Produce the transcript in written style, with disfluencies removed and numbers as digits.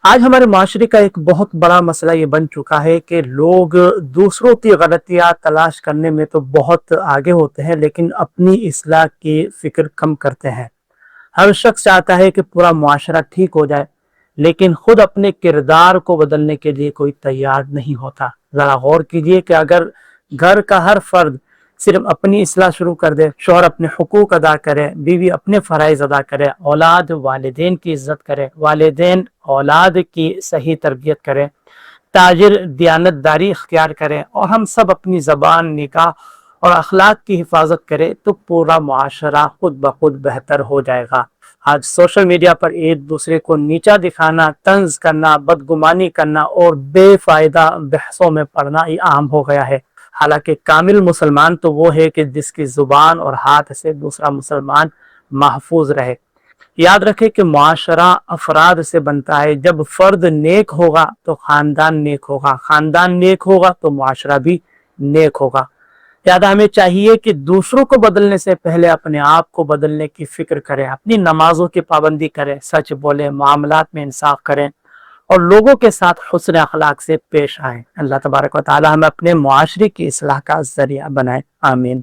آج ہمارے معاشرے کا ایک بہت بڑا مسئلہ یہ بن چکا ہے کہ لوگ دوسروں کی غلطیاں تلاش کرنے میں تو بہت آگے ہوتے ہیں، لیکن اپنی اصلاح کی فکر کم کرتے ہیں۔ ہر شخص چاہتا ہے کہ پورا معاشرہ ٹھیک ہو جائے، لیکن خود اپنے کردار کو بدلنے کے لیے کوئی تیار نہیں ہوتا۔ ذرا غور کیجئے کہ اگر گھر کا ہر فرد صرف اپنی اصلاح شروع کر دے، شوہر اپنے حقوق ادا کرے، بیوی اپنے فرائض ادا کرے، اولاد والدین کی عزت کرے، والدین اولاد کی صحیح تربیت کرے، تاجر دیانت داری اختیار کرے، اور ہم سب اپنی زبان، نکاح اور اخلاق کی حفاظت کرے، تو پورا معاشرہ خود بخود بہتر ہو جائے گا۔ آج سوشل میڈیا پر ایک دوسرے کو نیچا دکھانا، طنز کرنا، بدگمانی کرنا اور بے فائدہ بحثوں میں پڑنا یہ عام ہو گیا ہے۔ حالانکہ کامل مسلمان تو وہ ہے کہ جس کی زبان اور ہاتھ سے دوسرا مسلمان محفوظ رہے۔ یاد رکھے کہ معاشرہ افراد سے بنتا ہے۔ جب فرد نیک ہوگا تو خاندان نیک ہوگا، خاندان نیک ہوگا تو معاشرہ بھی نیک ہوگا۔ لہذا ہمیں چاہیے کہ دوسروں کو بدلنے سے پہلے اپنے آپ کو بدلنے کی فکر کریں، اپنی نمازوں کی پابندی کریں، سچ بولیں، معاملات میں انصاف کریں اور لوگوں کے ساتھ حسن اخلاق سے پیش آئیں۔ اللہ تبارک و تعالی ہمیں اپنے معاشرے کی اصلاح کا ذریعہ بنائے۔ آمین۔